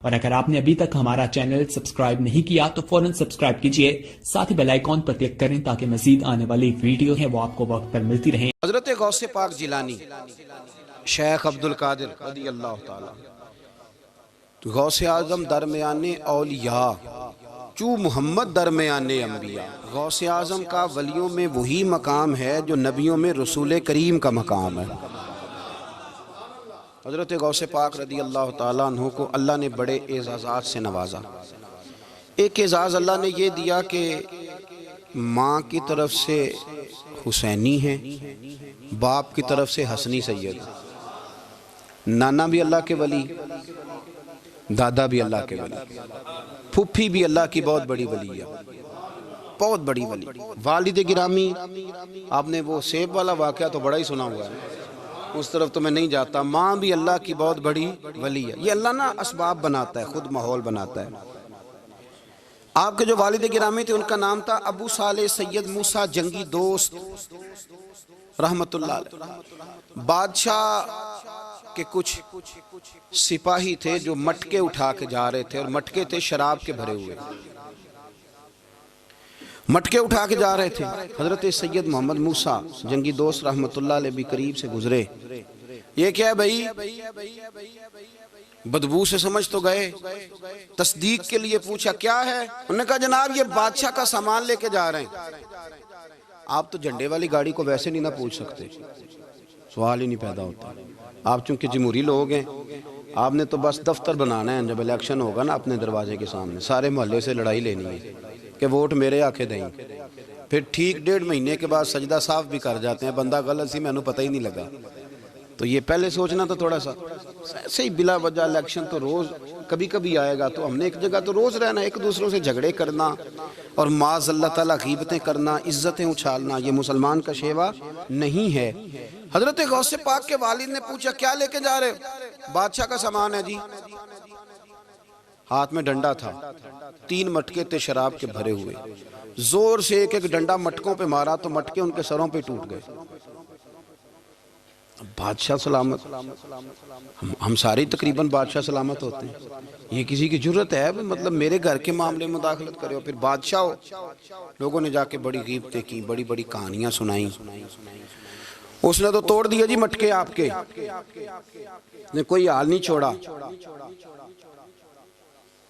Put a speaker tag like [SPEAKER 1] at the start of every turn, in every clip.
[SPEAKER 1] اور اگر آپ نے ابھی تک ہمارا چینل سبسکرائب نہیں کیا تو فوراً سبسکرائب کیجئے، ساتھ ہی بیل آئیکن پر کلک کریں تاکہ مزید آنے والی ویڈیو ہیں وہ آپ کو وقت پر ملتی رہیں۔
[SPEAKER 2] حضرت غوث پاک جیلانی شیخ عبدالقادر رضی اللہ تعالی غوث اعظم درمیان اولیاء چو محمد درمیان انبیاء۔ غوث اعظم کا ولیوں میں وہی مقام ہے جو نبیوں میں رسول کریم کا مقام ہے۔ حضرت غوث پاک رضی اللہ تعالیٰ عنہ کو اللہ نے بڑے اعزازات سے نوازا۔ ایک اعزاز اللہ نے یہ دیا کہ ماں کی طرف سے حسینی ہیں، باپ کی طرف سے حسنی سید، نانا بھی اللہ کے ولی، دادا بھی اللہ کے ولی، پھپھی بھی اللہ کی بہت بڑی ولی ہے، بہت بڑی ولی۔ والد گرامی، آپ نے وہ سیب والا واقعہ تو بڑا ہی سنا ہوا ہے، اس طرف تو میں نہیں جاتا۔ ماں بھی اللہ کی بہت بڑی ولی ہے۔ یہ اللہ نا اسباب بناتا ہے، خود ماحول بناتا ہے۔ آپ کے جو والد گرامی تھے ان کا نام تھا ابو صالح سید موسیٰ جنگی دوست رحمت اللہ علیہ۔ بادشاہ کے کچھ سپاہی تھے جو مٹکے اٹھا کے جا رہے تھے، اور مٹکے تھے شراب کے بھرے ہوئے، مٹکے اٹھا کے جا رہے تھے۔ حضرت سید محمد موسیٰ جنگی دوست رحمت اللہ علیہ بھی قریب سے گزرے۔ یہ کیا ہے بھائی؟ بدبو سے سمجھ تو گئے، تصدیق کے لیے پوچھا کیا ہے؟ انہوں نے کہا جناب یہ بادشاہ کا سامان لے کے جا رہے ہیں۔ آپ تو جھنڈے والی گاڑی کو ویسے نہیں نہ پوچھ سکتے، سوال ہی نہیں پیدا ہوتا۔ آپ چونکہ جمہوری لوگ ہیں، آپ نے تو بس دفتر بنانا ہے، جب الیکشن ہوگا نا اپنے دروازے کے سامنے سارے محلے سے لڑائی لینی ہے کہ ووٹ میرے آکے دیں۔ پھر ٹھیک 1.5 مہینے کے بعد سجدہ صاف بھی کر جاتے ہیں، بندہ غلط سی میں نے پتہ ہی نہیں لگا۔ تو یہ پہلے سوچنا تو تھوڑا سا ایسے ہی بلا وجہ الیکشن تو روز کبھی کبھی آئے گا، تو ہم نے ایک جگہ تو روز رہنا، ایک دوسروں سے جھگڑے کرنا اور معاذ اللہ تعالیٰ غیبتیں کرنا، عزتیں اچھالنا، یہ مسلمان کا شیوا نہیں ہے۔ حضرت غوث پاک کے والد نے پوچھا کیا لے کے جا رہے؟ بادشاہ کا سامان ہے جی۔ ہاتھ میں ڈنڈا تھا، 3 مٹکے تھے شراب کے بھرے ہوئے، زور سے ایک ڈنڈا مٹکوں پہ مارا تو مٹکے ان کے سروں پہ ٹوٹ گئے۔ بادشاہ سلامت، ہم سارے تقریباً بادشاہ سلامت ہوتے ہیں، یہ کسی کی جرت ہے مطلب میرے گھر کے معاملے میں مداخلت کرے ہو، پھر بادشاہ ہو۔ لوگوں نے جا کے بڑی غیبتیں کی، بڑی بڑی کہانیاں سنائیں۔ اس نے تو توڑ دیا جی مٹکے آپ کے، نے کوئی حال نہیں چھوڑا۔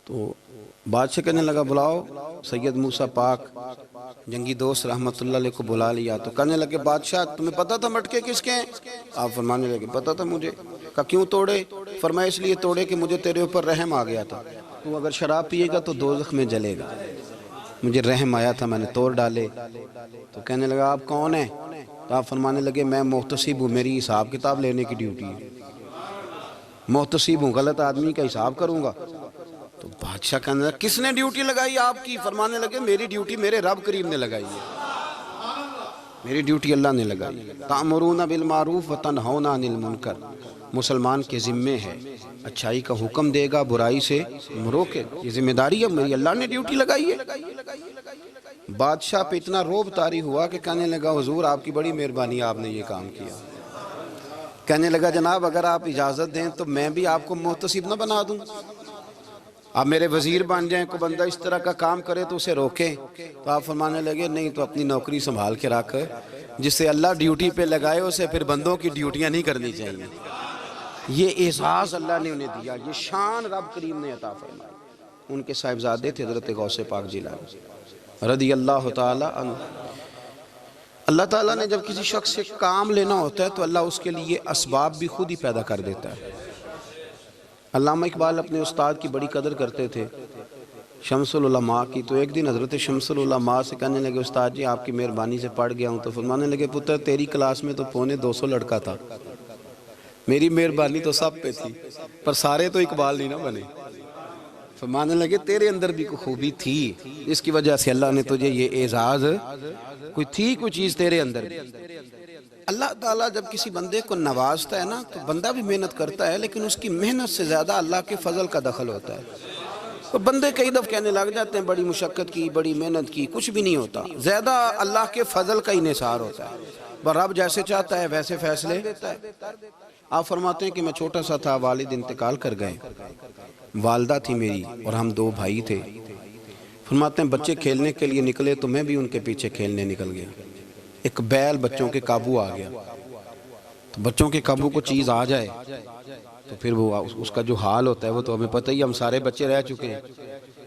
[SPEAKER 2] تو بادشاہ کہنے لگا بلاؤ سید موسیٰ پاک جنگی دوست رحمت اللہ علیہ کو بلا لیا۔ تو کہنے لگے بادشاہ تمہیں پتا تھا مٹکے کس کے ہیں؟ آپ فرمانے لگے پتا تھا مجھے۔ کہا کیوں توڑے؟ فرمایا اس لیے توڑے کہ مجھے تیرے اوپر رحم آ گیا تھا، تو اگر شراب پیے گا تو دوزخ میں جلے گا، مجھے رحم آیا تھا میں نے توڑ ڈالے۔ تو کہنے لگا آپ کون ہیں؟ تو آپ فرمانے لگے میں محتسب ہوں، میری حساب کتاب لینے کی ڈیوٹی ہے، محتسب ہوں، غلط آدمی کا حساب کروں گا۔ تو بادشاہ کہنے لگا کس نے ڈیوٹی لگائی آپ کی؟ فرمانے لگے میری ڈیوٹی میرے رب کریم نے لگائی ہے، میری ڈیوٹی اللہ نے لگائی ہے۔ تَأْمُرُونَ بِالْمَعْرُوفِ وَتَنْهَوْنَ عَنِ الْمُنْكَرِ، مسلمان کے ذمے ہے اچھائی کا حکم دے گا، برائی سے روکے گا، یہ ذمہ داری ہے میری، اللہ نے ڈیوٹی لگائی ہے۔ بادشاہ پہ اتنا روب طاری ہوا کہ کہنے لگا حضور آپ کی بڑی مہربانی، آپ نے یہ کام کیا۔ کہنے لگا جناب اگر آپ اجازت دیں تو میں بھی آپ کو محتسب نہ بنا دوں، آپ میرے وزیر بن جائیں، کوئی بندہ اس طرح کا کام کرے تو اسے روکیں۔ تو آپ فرمانے لگے نہیں، تو اپنی نوکری سنبھال کے رکھ، جسے اللہ ڈیوٹی پہ لگائے اسے پھر بندوں کی ڈیوٹیاں نہیں کرنی چاہیے۔ یہ اعزاز اللہ نے انہیں دیا، یہ شان رب کریم نے عطا فرمائی۔ ان کے صاحبزادے تھے حضرت غوث پاک جیلانی رضی اللہ تعالی عنہ۔ اللہ تعالیٰ نے جب کسی شخص سے کام لینا ہوتا ہے تو اللہ اس کے لیے اسباب بھی خود ہی پیدا کر دیتا ہے۔ علامہ اقبال اپنے استاد کی بڑی قدر کرتے تھے، شمس العلماء کی۔ تو ایک دن حضرت شمس العلماء سے کہنے لگے استاد جی آپ کی مہربانی سے پڑھ گیا ہوں۔ تو فرمانے لگے پتر تیری کلاس میں تو 250 لڑکا تھا، میری مہربانی تو سب پہ تھی، پر سارے تو اقبال نہیں نہ بنے۔ فرمانے لگے تیرے اندر بھی کوئی خوبی تھی، اس کی وجہ سے اللہ نے تجھے یہ اعزاز، کوئی چیز تیرے اندر بھی۔ اللہ تعالیٰ جب کسی بندے کو نوازتا ہے نا تو بندہ بھی محنت کرتا ہے، لیکن اس کی محنت سے زیادہ اللہ کے فضل کا دخل ہوتا ہے۔ تو بندے کئی دفعہ کہنے لگ جاتے ہیں بڑی مشقت کی، بڑی محنت کی، کچھ بھی نہیں ہوتا، زیادہ اللہ کے فضل کا انحصار ہوتا ہے۔ پر رب جیسے چاہتا ہے ویسے فیصلے دیتا ہے۔ آپ فرماتے ہیں کہ میں چھوٹا سا تھا، والد انتقال کر گئے، والدہ تھی میری اور ہم 2 بھائی تھے۔ فرماتے ہیں بچے کھیلنے کے لیے نکلے تو میں بھی ان کے پیچھے کھیلنے نکل گیا۔ ایک بیل بچوں کے قابو آ گیا، تو بچوں کے قابو کو چیز آ جائے تو پھر وہ اس کا جو حال ہوتا ہے وہ تو ہمیں پتہ ہی، ہم سارے بچے رہ چکے ہیں۔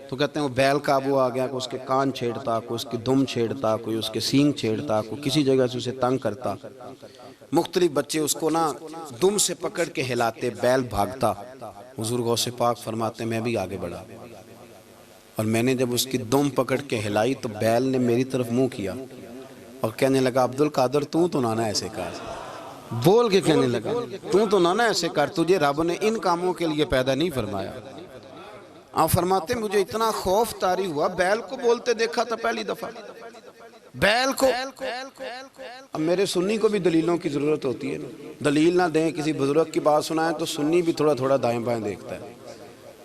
[SPEAKER 2] تو کہتے ہیں وہ بیل قابو آ گیا، کوئی اس کے کان چھیڑتا، کوئی اس کی دم چھیڑتا، کوئی اس کے سینگ چھیڑتا، کوئی کسی جگہ سے اسے تنگ کرتا۔ مختلف بچے اس کو نا دم سے پکڑ کے ہلاتے، بیل بھاگتا۔ حضور غوث پاک فرماتے میں بھی آگے بڑھا، اور میں نے جب اس کی دم پکڑ کے ہلائی تو بیل نے میری طرف منہ کیا اور کہنے لگا عبد القادر تو نانا ایسے کر، بول کے کہنے لگا تو نانا ایسے کر، تجھے رب نے ان کاموں کے لیے پیدا نہیں فرمایا۔ آپ فرماتے مجھے اتنا خوف طاری ہوا، بیل کو بولتے دیکھا تھا پہلی دفعہ، بیل کو۔ اب میرے سنی کو بھی دلیلوں کی ضرورت ہوتی ہے، دلیل نہ دیں، کسی بزرگ کی بات سنائیں تو سنی بھی تھوڑا تھوڑا دائیں بائیں دیکھتا ہے۔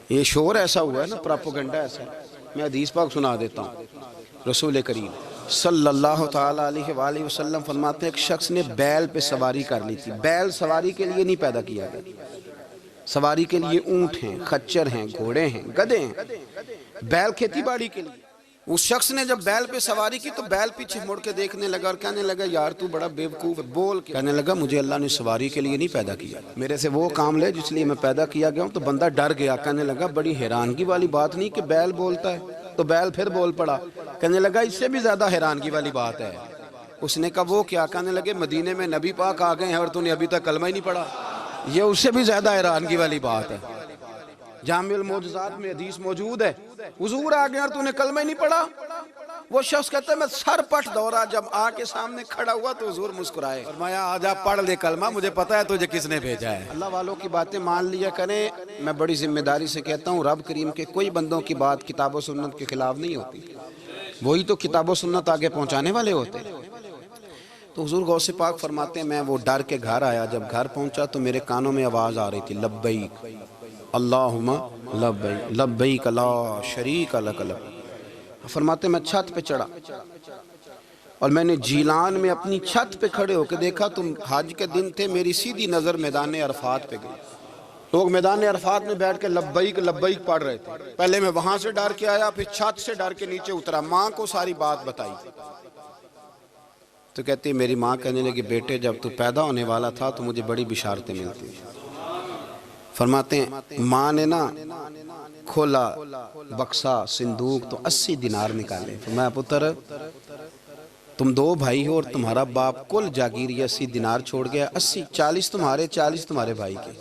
[SPEAKER 2] یہ شور ایسا ہوا ہے نا، پراپوگنڈا ایسا ہے۔ میں حدیث پاک سنا دیتا ہوں۔ رسول کریم صلی اللہ تعالیٰ علیہ وآلہ وسلم فرماتے ہیں ایک شخص نے بیل پہ سواری کر لی تھی۔ بیل سواری کے لیے نہیں پیدا کیا گیا، سواری کے لیے اونٹ ہیں، خچر ہیں، گھوڑے ہیں، گدھے ہیں، بیل کھیتی باڑی کے لیے۔ اس شخص نے جب بیل پہ سواری کی تو بیل پیچھے مڑ کے دیکھنے لگا اور کہنے لگا یار تو بڑا بے وقوف ہے، بول کے کہنے لگا مجھے اللہ نے سواری کے لیے نہیں پیدا کیا، میرے سے وہ کام لے جس لیے میں پیدا کیا گیا ہوں۔ تو بندہ ڈر گیا، کہنے لگا بڑی حیرانگی والی بات نہیں کہ بیل بولتا ہے، تو بیل پھر بول پڑا۔ کہنے لگا اس سے بھی زیادہ حیرانگی والی بات ہے۔ اس نے کہا وہ کیا؟ کہنے لگے مدینے میں نبی پاک آ گئے ہیں اور تو نے ابھی تک کلمہ ہی نہیں پڑھا، یہ اس سے بھی زیادہ حیرانگی والی بات ہے۔ جامع المعجزات میں حدیث موجود ہے، حضور آ گئے اور تو نے کلمہ ہی نہیں پڑھا۔ وہ شخص کہتا ہے میں سر پٹ دورا، جب آ کے سامنے کھڑا ہوا تو حضور مسکرائے، فرمایا آجا پڑھ لے کلمہ، مجھے پتا ہے تجھے کس نے بھیجا ہے۔ اللہ والوں کی باتیں مان لیا کریں، میں بڑی ذمہ داری سے کہتا ہوں رب کریم کے کوئی بندوں کی بات کتاب و سنت کے خلاف نہیں ہوتی، وہی تو کتاب و سنت آگے پہنچانے والے ہوتے۔ تو حضور غوث پاک فرماتے ہیں میں وہ ڈر کے گھر آیا، جب گھر پہنچا تو میرے کانوں میں آواز آ رہی تھی لبیک اللہم لبیک لبیک لا شریک لک لبیک۔ فرماتے میں چھت پہ چڑھا اور میں نے جیلان میں اپنی چھت پہ کھڑے ہو کے دیکھا تو حج کے دن تھے، میری سیدھی نظر میدان عرفات پہ گئی، لوگ میدان عرفات میں بیٹھ کے لبیک لبیک پڑھ رہے تھے۔ پہلے میں وہاں سے ڈر کے آیا، پھر چھت سے ڈر کے نیچے اترا، ماں کو ساری بات بتائی تو کہتی میری ماں کہنے لگی بیٹے جب تو پیدا ہونے والا تھا تو مجھے بڑی بشارتیں ملتی۔ فرماتے ہیں ماں نے نا کھولا بکسا صندوق تو 80 دینار نکالے، فرمایا پتر تم 2 بھائی ہو اور تمہارا باپ کل جاگیر 80 دینار چھوڑ گیا، 80 40 تمہارے 40 تمہارے بھائی کے۔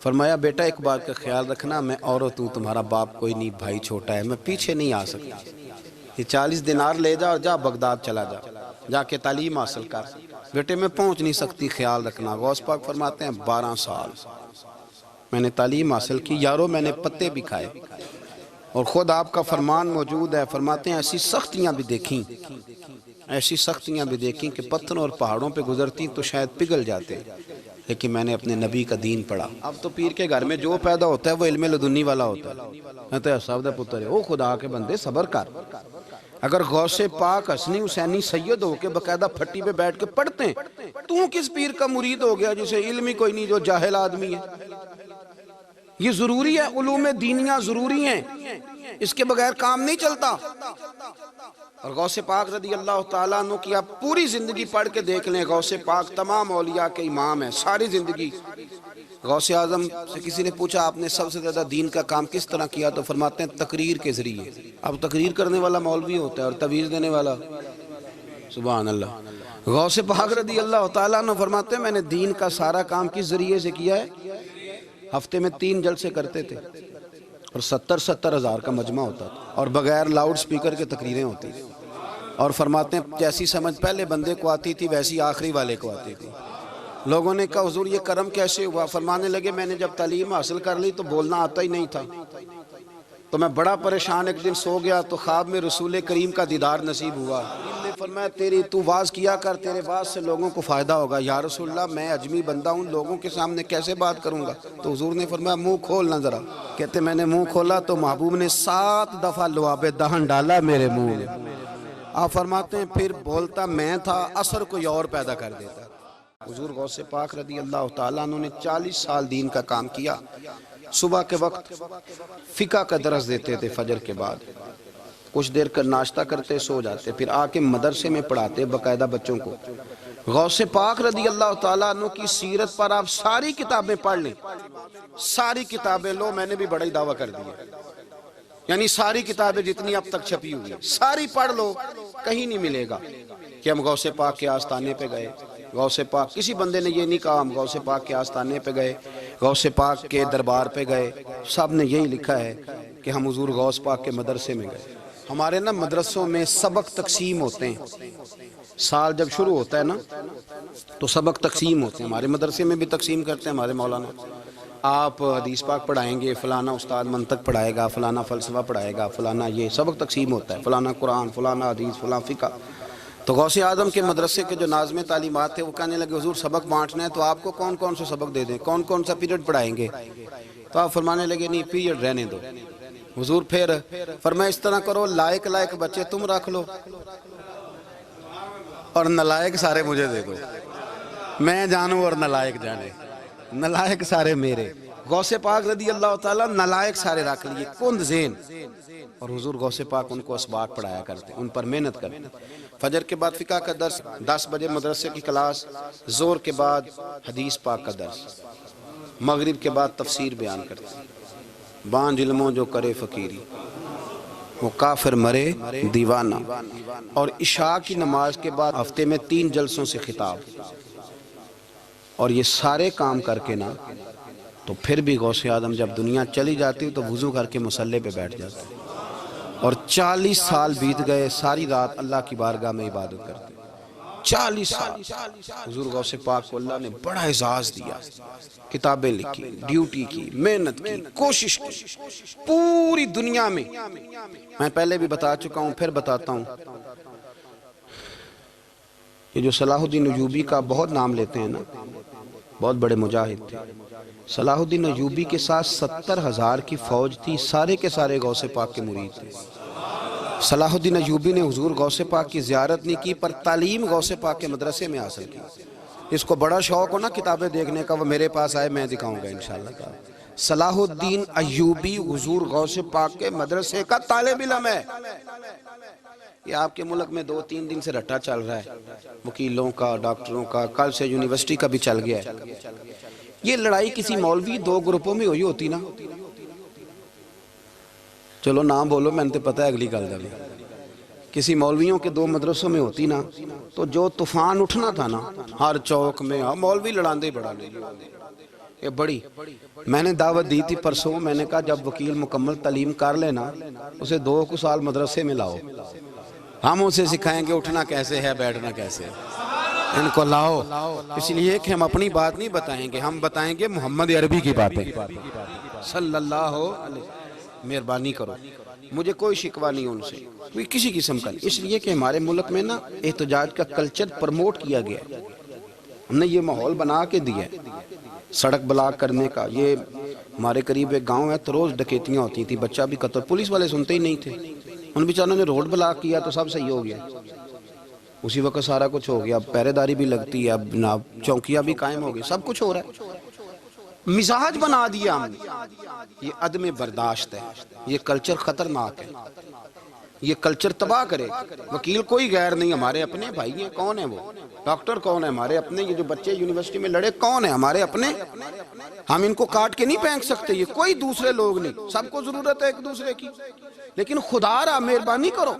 [SPEAKER 2] فرمایا بیٹا ایک بات کا خیال رکھنا، میں عورت ہوں، تمہارا باپ کوئی نہیں، بھائی چھوٹا ہے، میں پیچھے نہیں آ سکتا، یہ 40 دینار لے جا اور جا بغداد چلا جا کے تعلیم حاصل کر، بیٹے میں پہنچ نہیں سکتی، خیال رکھنا۔ غوث پاک فرماتے ہیں 12 سال میں نے تعلیم حاصل کی یارو، میں نے پتے بھی کھائے، اور خود آپ کا فرمان موجود ہے، فرماتے ہیں ایسی سختیاں بھی دیکھیں، ایسی سختیاں بھی دیکھیں کہ پتھروں اور پہاڑوں پہ گزرتی تو شاید پگھل جاتے، لیکن میں نے اپنے نبی کا دین پڑھا۔ اب تو پیر کے گھر میں جو پیدا ہوتا ہے وہ علم لدنی والا ہوتا ہے، میں تو صاحب دا پتر ہے، او خدا کے بندے صبر کر۔ اگر غوث پاک حسنی حسینی سید ہو کے باقاعدہ پھٹی پہ بیٹھ کے پڑھتے ہیں، تو کس پیر کا مرید ہو گیا جسے علم ہی کوئی نہیں، جو جاہل آدمی ہے؟ یہ ضروری ہے، علوم دینیاں ضروری ہیں، اس کے بغیر کام نہیں چلتا۔ اور غوث پاک رضی اللہ تعالیٰ عنہ کی آپ پوری زندگی پڑھ کے دیکھ لیں، غوث پاک تمام اولیاء کے امام ہیں، ساری زندگی۔ غوث اعظم سے کسی نے پوچھا آپ نے سب سے زیادہ دین کا کام کس طرح کیا، تو فرماتے ہیں تقریر کے ذریعے۔ اب تقریر کرنے والا مولوی ہوتا ہے اور تویز دینے والا، سبحان اللہ۔ غوث پاک رضی اللہ تعالیٰ عنہ فرماتے ہیں میں نے دین کا سارا کام کس ذریعے سے کیا ہے، ہفتے میں 3 جلسے کرتے تھے اور 70 ہزار کا مجمع ہوتا تھا، اور بغیر لاؤڈ سپیکر کے تقریریں ہوتی تھیں، اور فرماتے ہیں جیسی سمجھ پہلے بندے کو آتی تھی ویسی آخری والے کو آتی تھی۔ لوگوں نے کہا حضور یہ کرم کیسے ہوا؟ فرمانے لگے میں نے جب تعلیم حاصل کر لی تو بولنا آتا ہی نہیں تھا، تو میں بڑا پریشان، ایک دن سو گیا تو خواب میں رسول کریم کا دیدار نصیب ہوا۔ نے فرمایا تو واز کیا کر، تیرے واز سے لوگوں کو فائدہ ہوگا۔ یا رسول اللہ میں اجمی بندہ ہوں، لوگوں کے سامنے کیسے بات کروں گا؟ تو حضور نے فرمایا منہ کھولنا ذرا۔ کہتے میں نے منہ کھولا تو محبوب نے 7 دفعہ لعاب دہن ڈالا میرے منہ میں۔ آپ فرماتے ہیں پھر بولتا میں تھا، اثر کوئی اور پیدا کر دیتا۔ حضور غوث پاک رضی اللہ تعالیٰ عنہ نے 40 سال دین کا کام کیا. صبح کے وقت فقہ کا درس دیتے تھے فجر کے بعد، کچھ دیر کر ناشتہ کرتے سو جاتے، پھر آ کے مدرسے میں پڑھاتے باقاعدہ بچوں کو. غوث پاک رضی اللہ تعالیٰ عنہ کی سیرت پر آپ ساری کتابیں پڑھ لیں، ساری کتابیں لو، میں نے بھی بڑا ہی دعویٰ کر دیا، یعنی ساری کتابیں جتنی اب تک چھپی ہوئی ہیں ساری پڑھ لو، کہیں نہیں ملے گا کہ ہم غوث پاک کے آستانے پہ گئے. غوث پاک کسی بندے نے یہ نہیں کہا ہم غوث پاک کے آستانے پہ گئے، غوث پاک کے دربار پہ گئے. سب نے یہی لکھا ہے کہ ہم حضور غوث پاک کے مدرسے میں گئے. ہمارے نا مدرسوں میں سبق تقسیم ہوتے ہیں، سال جب شروع ہوتا ہے نا تو سبق تقسیم ہوتے ہیں. ہمارے مدرسے میں بھی تقسیم کرتے ہیں ہمارے مولانا. آپ حدیث پاک پڑھائیں گے، فلانا استاد منطق پڑھائے گا، فلانا فلسفہ پڑھائے گا، فلانا یہ سبق تقسیم ہوتا ہے، فلانا قرآن، فلانا حدیث، فلانا فقہ. تو غوث اعظم کے مدرسے کے جو ناظم تعلیمات تھے وہ کہنے لگے حضور سبق بانٹنا ہے تو آپ کو کون کون سے سبق دے دیں، کون کون سا پیریڈ پڑھائیں گے؟ تو آپ فرمانے لگے نہیں پیریڈ رہنے دو. حضور پھر فرمایا اس طرح کرو، لائق لائق بچے تم رکھ لو اور نالائق سارے مجھے دے دو، میں جانوں اور نالائق جانے، نالائق سارے میرے. غوث پاک رضی اللہ تعالیٰ نالائق سارے رکھ لیے، کند ذہن. اور حضور غوث پاک ان کو اسباق پڑھایا کرتے، ان پر محنت کرتے. فجر کے بعد فقہ کا درس، 10 بجے مدرسے کی کلاس، زور کے بعد حدیث پاک کا درس، مغرب کے بعد تفسیر بیان کرتے. بانج علموں جو کرے فقیری وہ کافر مرے دیوانہ. اور عشاء کی نماز کے بعد ہفتے میں 3 جلسوں سے خطاب. اور یہ سارے کام کر کے نا تو پھر بھی غوث اعظم جب دنیا چلی جاتی تو وضو کر کے مصلی پہ بیٹھ جاتے. اور 40 سال بیت گئے، ساری رات اللہ کی بارگاہ میں عبادت کرتے. 40 سال حضور غوث پاک کو اللہ نے بڑا اعزاز دیا، کتابیں لکھی، ڈیوٹی کی، محنت کی، کوشش کی پوری دنیا میں. میں پہلے بھی بتا چکا ہوں پھر بتاتا ہوں، یہ جو صلاح الدین ایوبی کا بہت نام لیتے ہیں نا، بہت بڑے مجاہد تھے. صلاح الدین ایوبی کے ساتھ 70,000 کی فوج تھی، سارے کے سارے غوث پاک کے مرید تھے. صلاح الدین ایوبی نے حضور غوث پاک کی زیارت نہیں کی پر تعلیم غوث پاک کے مدرسے میں حاصل کی. اس کو بڑا شوق ہو نا کتابیں دیکھنے کا، وہ میرے پاس آئے، میں دکھاؤں گا انشاءاللہ. صلاح الدین ایوبی حضور غوث پاک کے مدرسے کا طالب علم ہے. یہ آپ کے ملک میں 2-3 دن سے رٹا چل رہا ہے، وکیلوں کا، ڈاکٹروں کا، کل سے یونیورسٹی کا بھی چل گیا ہے. یہ لڑائی کسی مولوی 2 گروپوں میں ہوئی ہوتی نا، چلو نام بولو، میں نے پتہ ہے اگلی گل جب کسی مولویوں کے 2 مدرسوں میں ہوتی نا تو جو طوفان اٹھنا تھا نا ہر چوک میں، مولوی لڑاندے بڑا نہیں. یہ بڑی میں نے دعوت دی تھی پرسوں، میں نے کہا جب وکیل مکمل تعلیم کر لینا اسے 2 سال مدرسے میں لاؤ، ہم اسے سکھائیں گے اٹھنا کیسے ہے، بیٹھنا کیسے ہے. ان کو لاؤ، اس لیے کہ ہم اپنی بات نہیں بتائیں گے، ہم بتائیں گے محمد عربی کی باتیں صلی اللہ علیہ. مہربانی کرو، مجھے کوئی شکوہ نہیں ان سے، کوئی کسی قسم کا نہیں. اس لیے کہ ہمارے ملک میں نا احتجاج کا کلچر پرموٹ کیا گیا ہے، ہم نے یہ ماحول بنا کے دیا ہے سڑک بلاک کرنے کا. یہ ہمارے قریب ایک گاؤں ہے تو روز ڈکیتیاں ہوتی تھی، بچہ بھی قتل، پولیس والے سنتے ہی نہیں تھے. ان بیچاروں نے روڈ بلاک کیا تو سب صحیح ہو گیا، اسی وقت سارا کچھ ہو گیا. اب پہرے داری بھی لگتی ہے، اب چوکیاں بھی قائم ہو گئی، سب کچھ ہو رہا ہے. مزاج بنا دیا ہم نے. یہ عدم برداشت ہے، یہ کلچر خطرناک ہے، یہ کلچر تباہ کرے. وکیل کوئی غیر نہیں، ہمارے اپنے بھائی ہیں. کون ہے وہ؟ ڈاکٹر کون ہے؟ ہمارے اپنے. یہ جو بچے یونیورسٹی میں لڑے کون ہے؟ ہمارے اپنے. ہم ان کو کاٹ کے نہیں پھینک سکتے، یہ کوئی دوسرے لوگ نہیں. سب کو ضرورت ہے ایک دوسرے کی، لیکن خدا را مہربانی کرو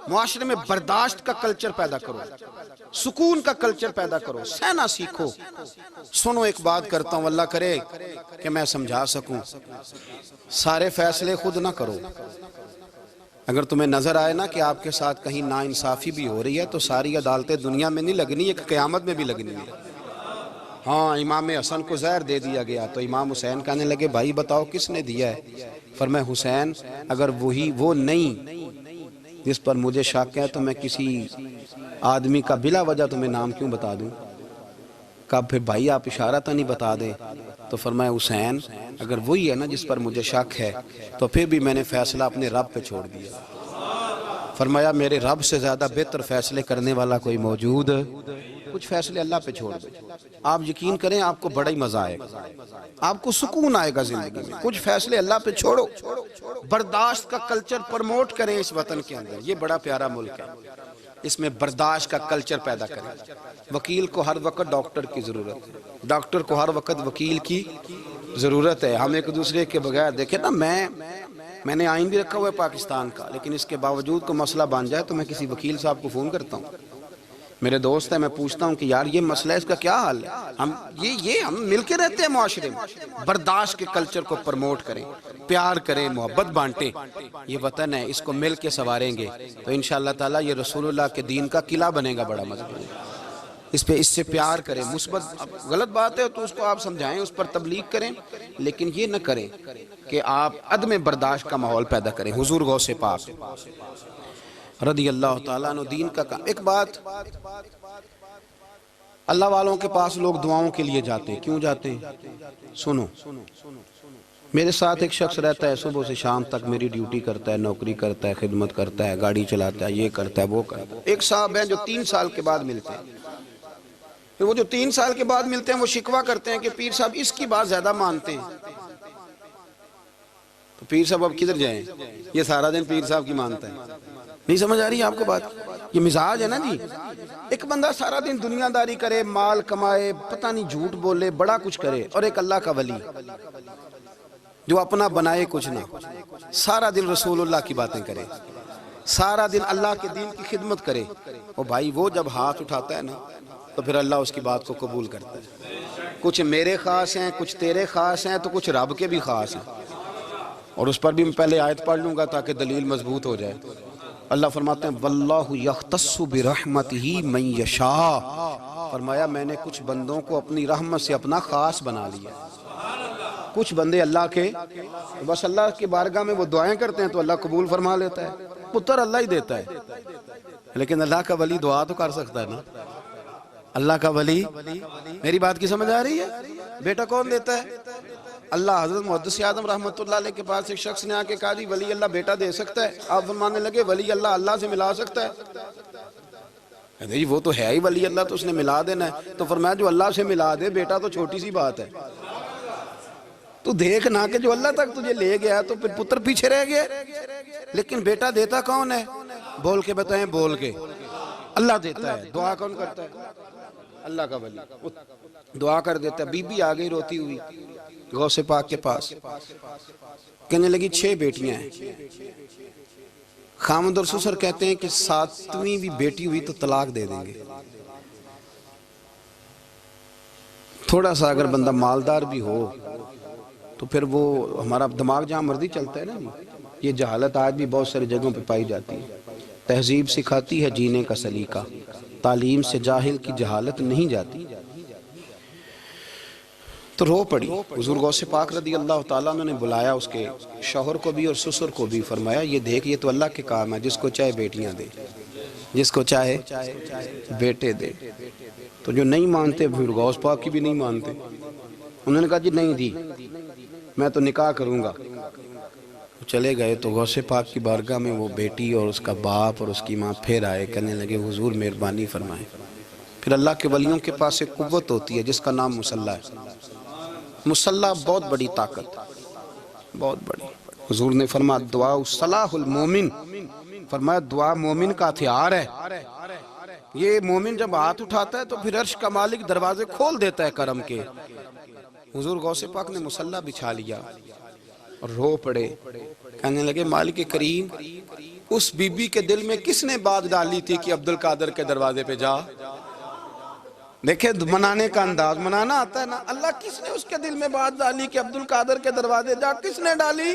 [SPEAKER 2] معاشرے میں برداشت کا کلچر پیدا کرو، سکون کا کلچر پیدا کرو، سہنا سیکھو. سنو ایک بات کرتا ہوں، اللہ کرے کہ میں سمجھا سکوں. سارے فیصلے خود نہ کرو. اگر تمہیں نظر آئے نا کہ آپ کے ساتھ کہیں ناانصافی بھی ہو رہی ہے تو ساری عدالتیں دنیا میں نہیں لگنی، ایک قیامت میں بھی لگنی ہے. ہاں امام حسن کو زہر دے دیا گیا تو امام حسین کہنے لگے بھائی بتاؤ کس نے دیا ہے؟ فرمایا حسین اگر وہ نہیں جس پر مجھے شک ہے تو میں کسی آدمی کا بلا وجہ تمہیں نام کیوں بتا دوں؟ کہا پھر بھائی آپ اشارہ تو نہیں بتا دے. تو فرمایا حسین اگر وہی ہے نا جس پر مجھے شک ہے تو پھر بھی میں نے فیصلہ اپنے رب پہ چھوڑ دیا. فرمایا میرے رب سے زیادہ بہتر فیصلے کرنے والا کوئی موجود کچھ فیصلے اللہ پہ چھوڑ دو. آپ یقین کریں آپ کو بڑا ہی مزہ آئے گا, آپ کو سکون آئے گا زندگی میں. کچھ فیصلے اللہ پہ چھوڑو, برداشت کا کلچر پروموٹ کریں اس وطن کے اندر. یہ بڑا پیارا ملک ہے, اس میں برداشت کا کلچر پیدا کریں. وکیل کو ہر وقت ڈاکٹر کی ضرورت ہے, ڈاکٹر کو ہر وقت وکیل کی ضرورت ہے. ہم ایک دوسرے کے بغیر دیکھیں نا, میں نے آئین بھی رکھا ہوا ہے پاکستان کا, لیکن اس کے باوجود کوئی مسئلہ بن جائے تو میں کسی وکیل صاحب کو فون کرتا ہوں. میرے دوست ہے, میں پوچھتا ہوں کہ یار یہ مسئلہ ہے, اس کا کیا حل ہے. ہم مل کے رہتے ہیں معاشرے میں. برداشت کے کلچر کو پروموٹ کریں, پیار کریں, محبت بانٹیں. یہ وطن ہے, اس کو مل کے سنواریں گے تو انشاءاللہ تعالی یہ رسول اللہ کے دین کا قلعہ بنے گا بڑا مضبوط. اس سے پیار کریں. مثبت غلط بات ہے تو اس کو آپ سمجھائیں, اس پر تبلیغ کریں, لیکن یہ نہ کریں کہ آپ عدم برداشت کا ماحول پیدا کریں. حضور غوث پاک رضی اللہ تعالیٰ عنہ دین کا کام. ایک بات, اللہ والوں کے پاس لوگ دعاؤں کے لیے جاتے ہیں. کیوں جاتے ہیں؟ سنو, میرے ساتھ ایک شخص رہتا ہے, صبح سے شام تک میری ڈیوٹی کرتا ہے, نوکری کرتا ہے, خدمت کرتا ہے, گاڑی چلاتا ہے, یہ کرتا ہے, وہ کرتا ہے. ایک صاحب ہیں جو 3 سال کے بعد ملتے ہیں. پھر وہ جو 3 سال کے بعد ملتے ہیں وہ شکوہ کرتے ہیں کہ پیر صاحب اس کی بات زیادہ مانتے ہیں. تو پیر صاحب اب کدھر جائیں, یہ سارا دن پیر صاحب کی مانتا ہے. نہیں سمجھ آ رہی ہے آپ کو بات؟ یہ مزاج ہے نا جی. ایک بندہ سارا دن دنیا داری کرے, مال کمائے, پتہ نہیں جھوٹ بولے, بڑا کچھ کرے, اور ایک اللہ کا ولی جو اپنا بنائے کچھ نہ, سارا دن رسول اللہ کی باتیں کرے, سارا دن اللہ کے دین کی خدمت کرے. اور بھائی وہ جب ہاتھ اٹھاتا ہے نا تو پھر اللہ اس کی بات کو قبول کرتا ہے. کچھ میرے خاص ہیں, کچھ تیرے خاص ہیں, تو کچھ رب کے بھی خاص ہیں. اور اس پر بھی میں پہلے آیت پڑھ لوں گا تاکہ دلیل مضبوط ہو جائے. اللہ فرماتے ہیں واللہ یختص برحمتہ من یشاء. فرمایا میں نے کچھ بندوں کو اپنی رحمت سے اپنا خاص بنا لیا. کچھ بندے اللہ کے بس اللہ کی بارگاہ میں وہ دعائیں کرتے ہیں تو اللہ قبول فرما لیتا ہے. پتر اللہ ہی دیتا ہے, لیکن اللہ کا ولی دعا تو کر سکتا ہے نا. اللہ کا ولی, میری بات کی سمجھ آ رہی ہے؟ بیٹا کون دیتا ہے؟ اللہ. حضرت محدث اعظم رحمۃ اللہ علیہ کے پاس ایک شخص نے آ کے کہا جی ولی اللہ بیٹا دے سکتا ہے؟ آپ فرمانے لگے ولی اللہ اللہ سے ملا سکتا ہے؟ جی وہ تو ہے ہی ولی اللہ, تو اس نے ملا دینا ہے. تو فرمایا جو اللہ سے ملا دے بیٹا تو چھوٹی سی بات ہے. تو دیکھ نہ کہ جو اللہ تک تجھے لے گیا تو پھر پتر پیچھے رہ گیا. لیکن بیٹا دیتا کون ہے؟ بول کے بتائیں, بول کے. اللہ دیتا ہے. دعا کون کرتا ہے؟ اللہ کا ولی دعا کر دیتا ہے. بی بی آ گئی روتی ہوئی غوث پاک کے پاس, کہنے لگی 6 بیٹیاں ہیں. خامد اور سسر کہتے ہیں کہ 7ویں بھی بیٹی ہوئی تو طلاق دے دیں گے. تھوڑا سا اگر بندہ مالدار بھی ہو تو پھر وہ ہمارا دماغ جہاں مرضی چلتا ہے نا. یہ جہالت آج بھی بہت ساری جگہوں پہ پائی جاتی ہے. تہذیب سکھاتی ہے جینے کا سلیقہ, تعلیم سے جاہل کی جہالت نہیں جاتی. تو رو پڑی. حضور غوث پاک رضی اللہ تعالیٰ عنہ نے بلایا اس کے شوہر کو بھی اور سسر کو بھی. فرمایا یہ دیکھ یہ تو اللہ کے کام ہے, جس کو چاہے بیٹیاں دے, جس کو چاہے بیٹے دے. تو جو نہیں مانتے پھر غوث پاک کی بھی نہیں مانتے. انہوں نے کہا جی نہیں دی, میں تو نکاح کروں گا. چلے گئے تو غوث پاک کی بارگاہ میں وہ بیٹی اور اس کا باپ اور اس کی ماں پھر آئے, کہنے لگے حضور مہربانی فرمائیں. پھر اللہ کے ولیوں کے پاس ایک قوت ہوتی ہے جس کا نام مصلی ہے. مصلی بہت بڑی طاقت, بہت بڑی. حضور نے فرمایا دعا صلاح المومن, فرمایا دعا مومن کا ہتھیار ہے. یہ مومن جب ہاتھ اٹھاتا ہے تو پھر عرش کا مالک دروازے کھول دیتا ہے کرم کے. حضور غوث پاک نے مصلی بچھا لیا اور رو پڑے, کہنے لگے مالک کریم اس بی بی کے دل میں کس نے بات ڈالی تھی کہ عبد القادر کے دروازے پہ جا. دیکھیں منانے کا انداز, منانا آتا ہے نا. اللہ کس نے اس کے دل میں بات ڈالی کہ عبد القادر کے دروازے جا, کس نے ڈالی؟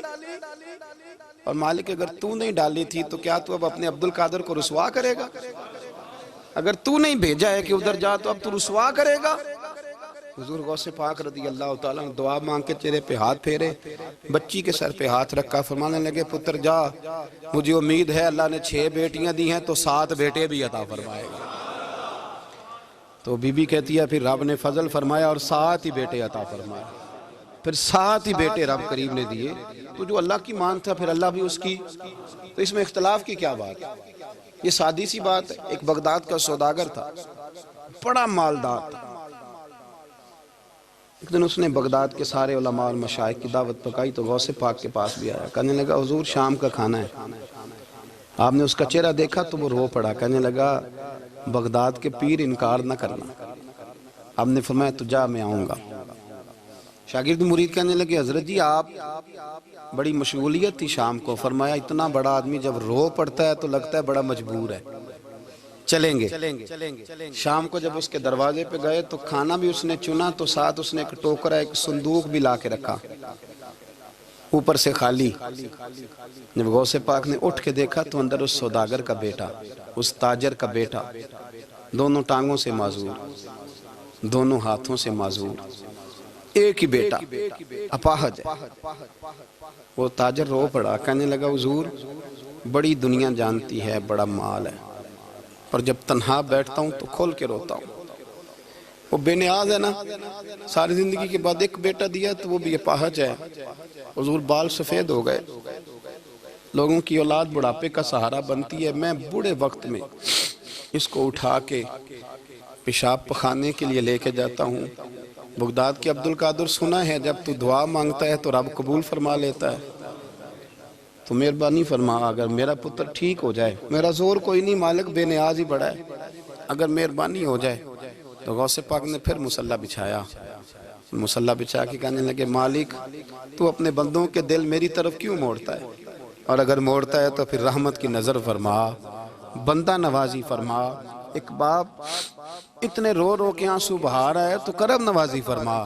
[SPEAKER 2] اور مالک اگر تو نہیں ڈالی تھی تو کیا تو اب اپنے عبد القادر کو رسوا کرے گا؟ اگر تو نہیں بھیجا ہے کہ ادھر جا تو اب تو رسوا کرے گا؟ حضور غوث پاک رضی اللہ تعالیٰ نے دعا مانگ کے چہرے پہ ہاتھ پھیرے, بچی کے سر پہ ہاتھ رکھا, فرمانے لگے پتر جا, مجھے امید ہے اللہ نے 6 بیٹیاں دی ہیں تو 7 بیٹے بھی عطا فرمائے گا. تو بی بی کہتی ہے پھر رب نے فضل فرمایا اور 7 ہی بیٹے عطا فرمائے. پھر 7 ہی بیٹے رب کریم نے دیے. تو جو اللہ کی مان تھا پھر اللہ بھی اس کی. تو اس میں اختلاف کی کیا بات ہے؟ یہ سادی سی بات ہے. ایک بغداد کا سوداگر تھا, بڑا مالدار تھا. ایک دن اس نے بغداد کے سارے علماء اور مشائخ کی دعوت پکائی تو غوث پاک کے پاس بھی آیا. کہنے لگا حضور شام کا کھانا ہے. آپ نے اس کا چہرہ دیکھا تو وہ رو پڑا. کہنے لگا بغداد کے پیر انکار نہ کرنا. آپ نے فرمایا تو جا میں آؤں گا. شاگرد مرید کہنے لگے حضرت جی آپ بڑی مشغولیت تھی شام کو. فرمایا اتنا بڑا آدمی جب رو پڑتا ہے تو لگتا ہے بڑا مجبور ہے, چلیں گے. شام کو جب اس کے دروازے پہ گئے تو کھانا بھی اس نے چنا تو ساتھ اس نے ایک ٹوکرا ایک صندوق بھی لا کے رکھا, اوپر سے خالی. جب غوث پاک نے اٹھ کے دیکھا تو اندر اس سوداگر کا بیٹا, اس تاجر کا بیٹا, دونوں ٹانگوں سے معذور, دونوں ہاتھوں سے معذور, ایک ہی بیٹا اپاہج ہے. وہ تاجر رو پڑا. کہنے لگا حضور بڑی دنیا جانتی ہے, بڑا مال ہے, اور جب تنہا بیٹھتا ہوں تو کھول کے روتا ہوں. وہ بے نیاز ہے نا, ساری زندگی کے بعد ایک بیٹا دیا تو وہ بھی اپاہج ہے. حضور بال سفید ہو گئے. لوگوں کی اولاد بڑھاپے کا سہارا بنتی ہے. میں بوڑھے وقت میں اس کو اٹھا کے پیشاب پخانے کے لیے لے کے جاتا ہوں. بغداد کے عبد القادر سنا ہے جب تو دعا مانگتا ہے تو رب قبول فرما لیتا ہے. تو مہربانی فرما اگر میرا پتر ٹھیک ہو جائے, میرا زور کوئی نہیں مالک, بے نیاز ہی بڑا ہے, اگر مہربانی ہو جائے. تو غوث پاک نے پھر مصلی بچھایا. مصلی بچھا کے کہنے لگے مالک تو اپنے بندوں کے دل میری طرف کیوں موڑتا ہے, اور اگر موڑتا ہے تو پھر رحمت کی نظر فرما, بندہ نوازی فرما. ایک باپ اتنے رو رو کے آنسو بہا رہا ہے تو کرم نوازی فرما.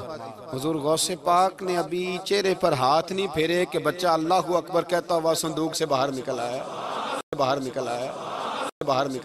[SPEAKER 2] حضور غوث پاک نے ابھی چہرے پر ہاتھ نہیں پھیرے کہ بچہ اللہ اکبر کہتا ہوا صندوق سے باہر نکل آیا.